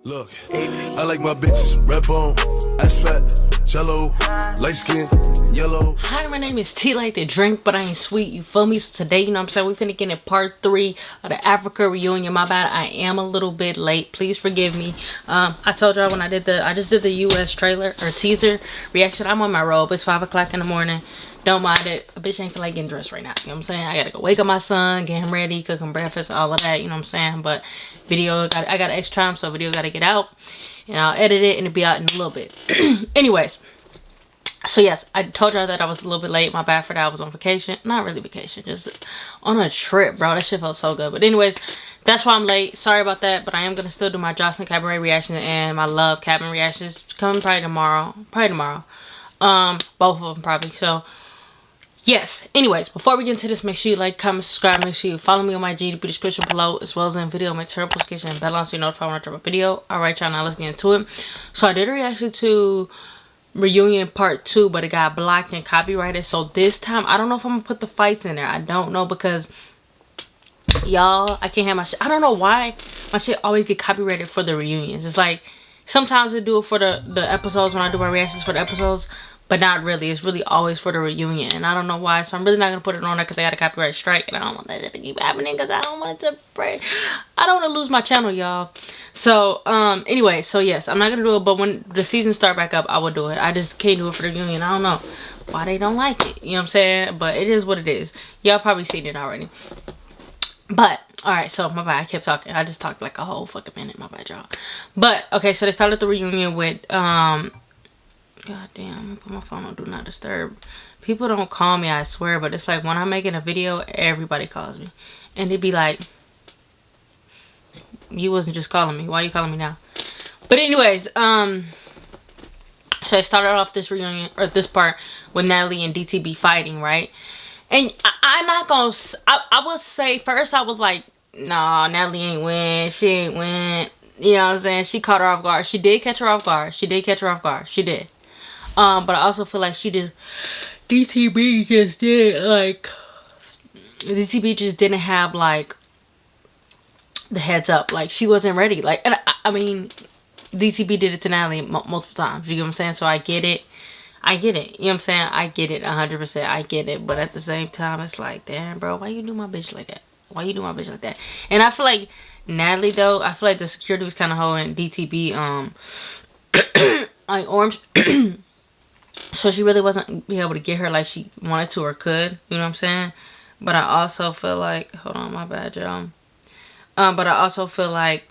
Look, I like my bitches red bone, ass fat, jello, light skin, yellow. Hi, my name is Tea like the drink, but I ain't sweet. You feel me? So today, you know what I'm saying, we finna get in part 3 of the Africa reunion. My bad, I am a little bit late. Please forgive me. I told y'all when I just did the US trailer or teaser reaction. I'm on my robe. It's 5 o'clock in the morning. Don't mind it. A bitch ain't feel like getting dressed right now. You know what I'm saying? I gotta go wake up my son, get him ready, cook him breakfast, all of that. You know what I'm saying? But I got extra time, so video gotta get out. And I'll edit it and it'll be out in a little bit. Anyways. So yes, I told y'all that I was a little bit late. My bad for that. I was on vacation. Not really vacation. Just on a trip, bro. That shit felt so good. But anyways, that's why I'm late. Sorry about that. But I am going to still do my Jocelyn Cabaret reaction and my Love Cabin reactions. Coming probably tomorrow. Both of them probably. So, yes. Anyways, before we get into this, make sure you like, comment, subscribe. Make sure you follow me on my GDP description below. As well as in video. My turn notification and bell on so you're notified when I drop a video. Alright, y'all. Now let's get into it. So I did a reaction to reunion part 2, but it got blocked and copyrighted. So this time I don't know if I'm gonna put the fights in there. I don't know, because y'all, I can't have my shit. I don't know why my shit always get copyrighted for the reunions. It's like sometimes I do it for the episodes when I do my reactions for the episodes, but not really. It's really always for the reunion, and I don't know why. So I'm really not gonna put it on there because I got a copyright strike, and I don't want that shit to keep happening because I don't want it to break. I don't want to lose my channel, y'all. So anyway, so yes, I'm not gonna do it, but when the season start back up, I will do it. I just can't do it for the reunion. I don't know why they don't like it, you know what I'm saying? But it is what it is. Y'all probably seen it already. But alright, so my bad, I kept talking. I just talked like a whole fucking minute. My bad, y'all. But okay, so they started the reunion with god damn, I'm gonna put my phone on do not disturb. People don't call me, I swear, but it's like when I'm making a video, everybody calls me, and they be like, you wasn't just calling me, why are you calling me now? But anyways, so I started off this reunion, or this part, with Natalie and DTB fighting, right? And I'm not gonna, I would say, first I was like, nah, Natalie ain't win, she ain't win, you know what I'm saying? She caught her off guard. She did catch her off guard. She did. But I also feel like DTB just didn't have like the heads up. Like she wasn't ready. Like, and I mean, DTB did it to Natalie multiple times. You get what I'm saying? So I get it. You know what I'm saying? I get it 100%. I get it. But at the same time, it's like, damn, bro, why you do my bitch like that? Why you do my bitch like that? And I feel like Natalie, though, I feel like the security was kind of holding DTB like orange. So she really wasn't be able to get her like she wanted to or could. You know what I'm saying? But I also feel like, hold on, my bad, y'all. But I also feel like,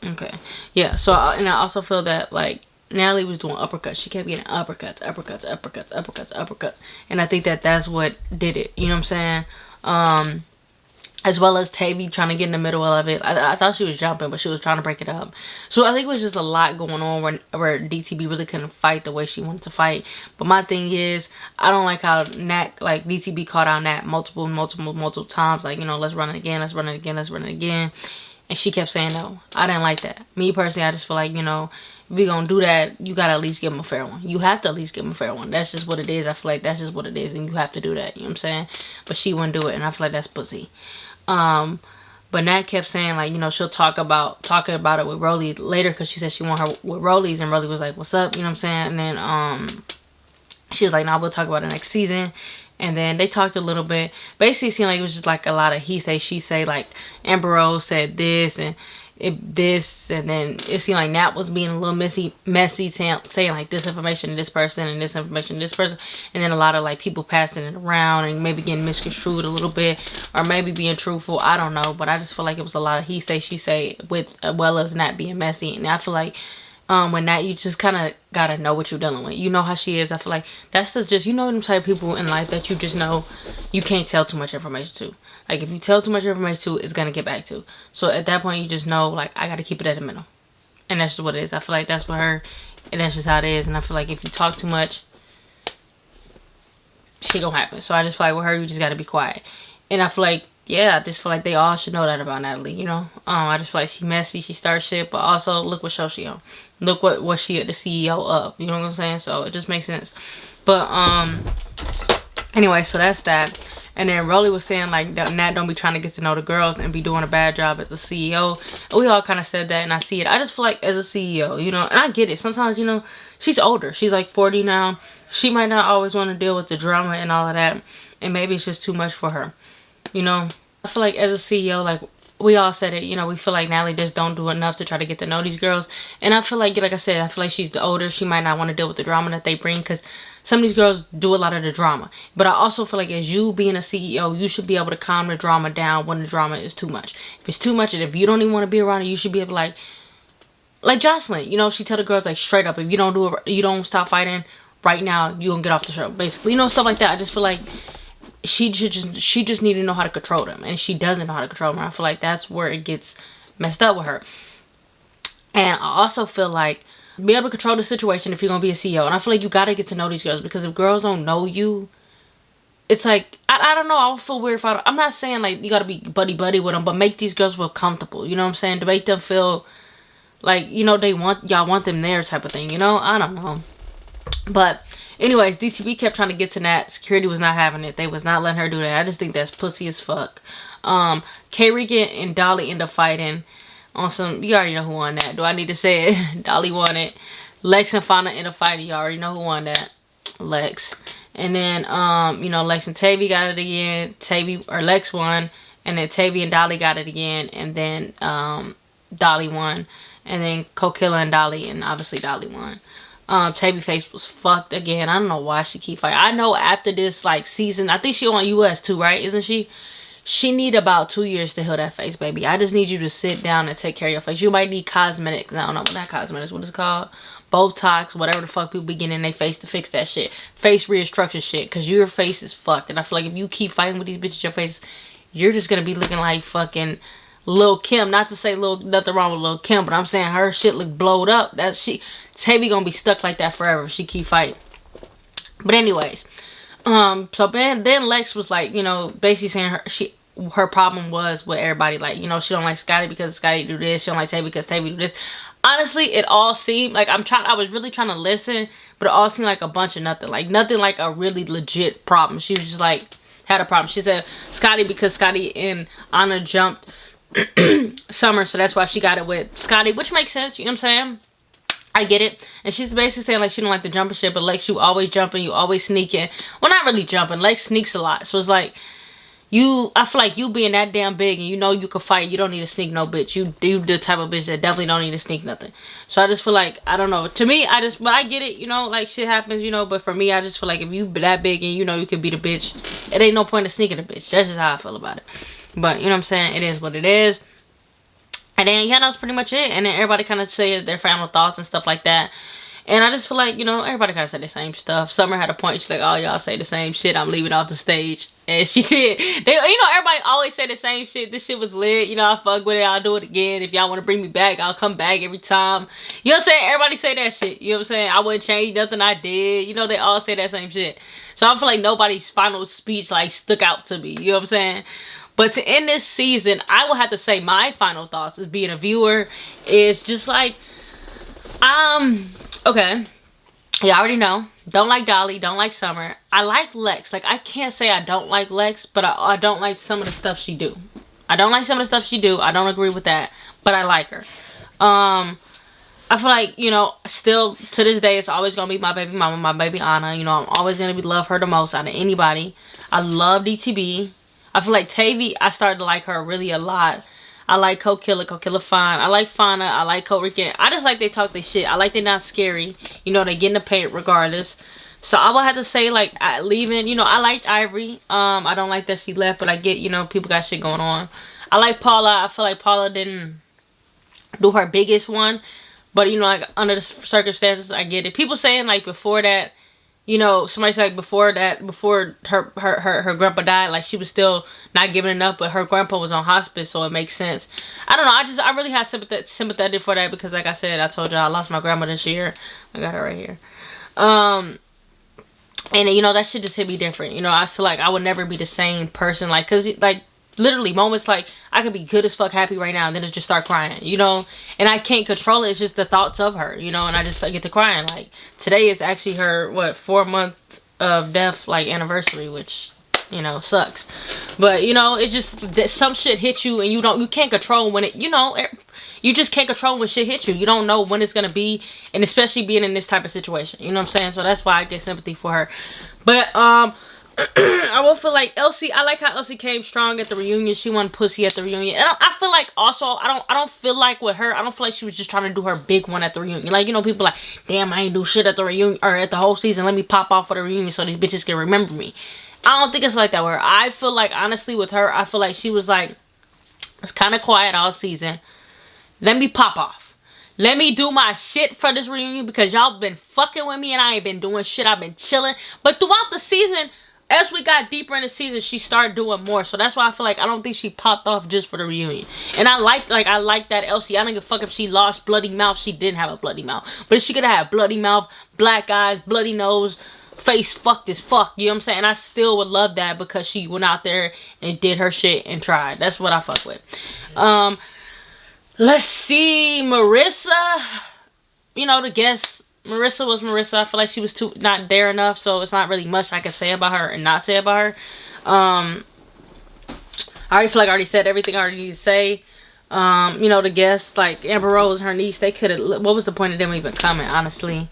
okay, yeah. So and I also feel that like Natalie was doing uppercuts. She kept getting uppercuts, and I think that that's what did it. You know what I'm saying? As well as Tavy trying to get in the middle of it. I thought she was jumping, but she was trying to break it up. So I think it was just a lot going on where DTB really couldn't fight the way she wanted to fight. But my thing is, I don't like how DTB called out Nat multiple times. Like, you know, let's run it again. And she kept saying no. I didn't like that. Me personally, I just feel like, you know, if we gonna do that, you gotta at least give him a fair one. You have to at least give him a fair one. That's just what it is. I feel like that's just what it is, and you have to do that. You know what I'm saying? But she wouldn't do it, and I feel like that's pussy. But Nat kept saying, like, you know, she'll talk about it with Rolly later, because she said she want her with Rolly's, and Rolly was like, what's up? You know what I'm saying? And then she was like, nah, we'll talk about it next season. And then they talked a little bit. Basically, it seemed like it was just like a lot of he say, she say. Like Amber Rose said this and this, and then it seemed like Nat was being a little messy, saying like this information to this person and this information to this person, and then a lot of like people passing it around and maybe getting misconstrued a little bit, or maybe being truthful. I don't know, but I just feel like it was a lot of he say, she say, with as well as Nat being messy. And I feel like when Nat, you just kind of gotta know what you're dealing with. You know how she is. I feel like that's just, you know, them type of people in life that you just know you can't tell too much information to. Like, if you tell too much information to, it's gonna get back to. So at that point, you just know, like, I gotta keep it at the middle. And that's just what it is. I feel like that's with her, and that's just how it is. And I feel like if you talk too much, shit gonna happen. So I just feel like with her, you just gotta be quiet. And I feel like, yeah, I just feel like they all should know that about Natalie, you know? I just feel like she messy, she starts shit, but also look what show she on. Look what she the CEO of, you know what I'm saying? So it just makes sense. But anyway, so that's that. And then Rolly was saying like Nat don't be trying to get to know the girls and be doing a bad job as a CEO. And we all kind of said that, and I see it. I just feel like as a CEO, you know, and I get it. Sometimes, you know, she's older. She's like 40 now. She might not always want to deal with the drama and all of that. And maybe it's just too much for her. You know, I feel like as a CEO, like we all said it, you know, we feel like Natalie just don't do enough to try to get to know these girls. And I feel like I said, I feel like she's the older. She might not want to deal with the drama that they bring, because some of these girls do a lot of the drama. But I also feel like as you being a CEO, you should be able to calm the drama down when the drama is too much. If it's too much, and if you don't even want to be around it, you should be able to like Jocelyn, you know, she tell the girls like straight up, if you don't stop fighting right now, you gonna get off the show, basically, you know, stuff like that. I just feel like she just need to know how to control them, and she doesn't know how to control them. I feel like that's where it gets messed up with her. And I also feel like be able to control the situation if you're gonna be a CEO. And I feel like you gotta get to know these girls, because if girls don't know you, it's like I don't know, I'll feel weird if I'm not saying like you gotta be buddy with them, but make these girls feel comfortable, you know what I'm saying, to make them feel like, you know, y'all want them there type of thing, you know. I don't know. But anyways, DTB kept trying to get to Nat. Security was not having it. They was not letting her do that. I just think that's pussy as fuck. K-Regan and Dolly end up fighting on some, you already know who won that. Do I need to say it? Dolly won it. Lex and Fauna end up fighting. You already know who won that. Lex. And then, you know, Lex and Tavy got it again. Lex won. And then Tavy and Dolly got it again. And then, Dolly won. And then Kokilla and Dolly, and obviously Dolly won. Tavy face was fucked again. I don't know why she keep fighting. I know after this like season, I think she on US too, right? Isn't she? She need about 2 years to heal that face, baby. I just need you to sit down and take care of your face. You might need cosmetics. I don't know what that cosmetics, what it's called. Botox, whatever the fuck people be getting in their face to fix that shit. Face reconstruction shit. Because your face is fucked. And I feel like if you keep fighting with these bitches, your face, you're just going to be looking like fucking Lil Kim. Not to say nothing wrong with Lil Kim, but I'm saying her shit look blowed up. Tavy gonna be stuck like that forever if she keep fighting. But anyways, so then Lex was like, you know, basically saying her problem was with everybody, like, you know, she don't like Scotty because Scotty do this, she don't like Tavy because Tavy do this. Honestly, it all seemed like I was really trying to listen, but it all seemed like a bunch of nothing like a really legit problem. She was just like had a problem. She said Scotty because Scotty and Anna jumped Summer, so that's why she got it with Scotty, which makes sense, you know what I'm saying? I get it. And she's basically saying like she don't like the jumping shit, but Lex, you always jumping, you always sneaking. Well, not really jumping. Lex sneaks a lot. So it's like I feel like you being that damn big and you know you can fight, you don't need to sneak no bitch. You the type of bitch that definitely don't need to sneak nothing. So I just feel like, I don't know. To me, but I get it, you know, like shit happens, you know, but for me, I just feel like if you that big and you know you can beat a bitch, it ain't no point in sneaking a bitch. That's just how I feel about it. But, you know what I'm saying? It is what it is. And then, yeah, that was pretty much it. And then everybody kind of said their final thoughts and stuff like that. And I just feel like, you know, everybody kind of said the same stuff. Summer had a point. She's like, oh, y'all say the same shit. I'm leaving off the stage. And she did. You know, everybody always say the same shit. This shit was lit. You know, I fuck with it. I'll do it again. If y'all want to bring me back, I'll come back every time. You know what I'm saying? Everybody say that shit. You know what I'm saying? I wouldn't change nothing I did. You know, they all say that same shit. So I feel like nobody's final speech, like, stuck out to me. You know what I'm saying? But to end this season, I will have to say my final thoughts as being a viewer is just like, okay. Yeah, I already know. Don't like Dolly. Don't like Summer. I like Lex. Like, I can't say I don't like Lex, but I don't like some of the stuff she do. I don't like some of the stuff she do. I don't agree with that, but I like her. I feel like, you know, still to this day, it's always going to be my baby mama, my baby Anna. You know, I'm always going to love her the most out of anybody. I love DTB. I feel like Tavy, I started to like her really a lot. I like Kokilla fine. I like Fauna. I like K-Regan. I just like they talk their shit. I like they're not scary. You know, they get in the paint regardless. So I would have to say, like, leaving, you know, I liked Ivory. I don't like that she left, but I get, you know, people got shit going on. I like Paula. I feel like Paula didn't do her biggest one. But, you know, like, under the circumstances, I get it. People saying, like, before that, you know, somebody said like before her grandpa died, like she was still not giving enough, but her grandpa was on hospice, so it makes sense. I don't know. I really have sympathetic for that because, like I said, I told you I lost my grandma this year. I got her right here. And you know, that shit just hit me different. You know, I feel like I would never be the same person, like, cause like literally moments like I could be good as fuck happy right now and then it just start crying, you know, and I can't control it. It's just the thoughts of her, you know, and I just like, get to crying. Like today is actually her 4 month of death like anniversary, which you know, sucks. But, you know, it's just that some shit hits you and you can't control when it, you know, you just can't control when shit hits you. You don't know when it's gonna be, and especially being in this type of situation. You know what I'm saying? So that's why I get sympathy for her. But I will feel like Elsie. I like how Elsie came strong at the reunion. She won pussy at the reunion, and I feel like also I don't feel like with her. I don't feel like she was just trying to do her big one at the reunion. Like, you know, people like, damn, I ain't do shit at the reunion or at the whole season. Let me pop off for the reunion so these bitches can remember me. I don't think it's like that with her. I feel like, honestly, with her, I feel like she was like, was kind of quiet all season. Let me pop off. Let me do my shit for this reunion because y'all been fucking with me and I ain't been doing shit. I've been chilling. But throughout the season, as we got deeper in the season, she started doing more. So that's why I feel like I don't think she popped off just for the reunion. And I like that Elsie. I don't give a fuck if she lost bloody mouth. She didn't have a bloody mouth. But if she could have had bloody mouth, black eyes, bloody nose, face fucked as fuck, you know what I'm saying? And I still would love that because she went out there and did her shit and tried. That's what I fuck with. Let's see, Marissa, you know, the guest, Marissa was Marissa. I feel like she was not there enough, so it's not really much I can say about her and not say about her. I already feel like I already said everything I already need to say. You know, the guests, like Amber Rose, her niece, they could have, what was the point of them even coming, honestly?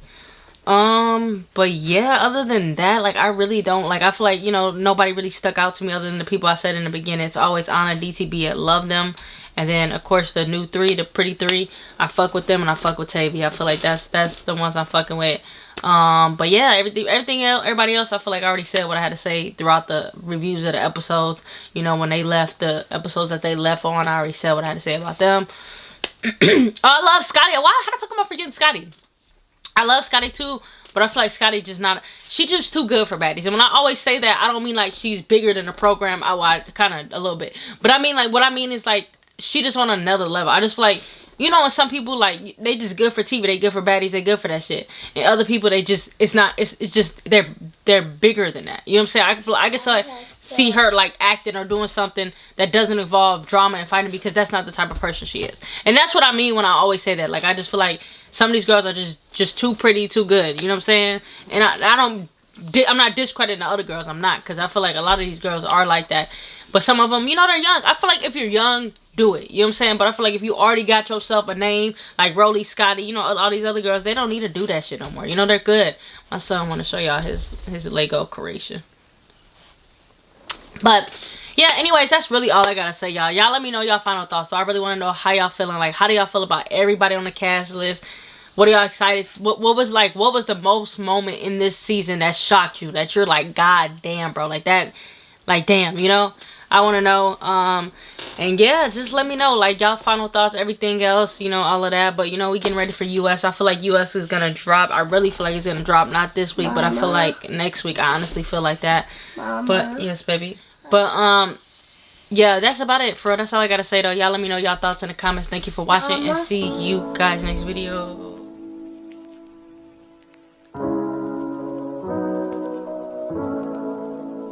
But yeah, other than that, like, I really don't, like, I feel like, you know, nobody really stuck out to me other than the people I said in the beginning. It's always Anna, DTB, I love them. And then, of course, the new three, the pretty three, I fuck with them and I fuck with Tavy. I feel like that's the ones I'm fucking with. But yeah, everything else, everybody else, I feel like I already said what I had to say throughout the reviews of the episodes. You know, when they left, the episodes that they left on, I already said what I had to say about them. Oh, I love Scotty. How the fuck am I forgetting Scotty? I love Scotty too, but I feel like Scotty just not, she just too good for Baddies. And when I always say that, I don't mean like she's bigger than the program. I kind of a little bit, but I mean like, what I mean is like, she just on another level. I just feel like, you know, when some people like, they just good for TV, they good for Baddies, they good for that shit. And other people, they just, it's just, they're bigger than that. You know what I'm saying? I guess like see her like acting or doing something that doesn't involve drama and fighting, because that's not the type of person she is. And that's what I mean when I always say that. Like, I just feel like some of these girls are just too pretty, too good. You know what I'm saying? And I'm not discrediting the other girls. I'm not, because I feel like a lot of these girls are like that. But some of them, you know, they're young. I feel like if you're young, do it. You know what I'm saying? But I feel like if you already got yourself a name, like Rolly, Scotty, you know, all these other girls, they don't need to do that shit no more. You know, they're good. My son want to show y'all his Lego creation. But yeah, anyways, that's really all I gotta say, y'all. Y'all let me know y'all final thoughts. So I really want to know how y'all feeling. Like, how do y'all feel about everybody on the cast list? What are y'all excited? What was the most moment in this season that shocked you? That you're like, God damn, bro. Like that, like damn, you know? I want to know. And yeah, just let me know, like, y'all final thoughts, everything else, you know, all of that. But, you know, we getting ready for US. I feel like US is gonna drop. I really feel like it's gonna drop, not this week, but I feel like next week. I honestly feel like that. But yes, baby. But yeah, that's about it, for real. That's all I gotta say, though. Y'all let me know y'all thoughts in the comments. Thank you for watching, and see you guys next video.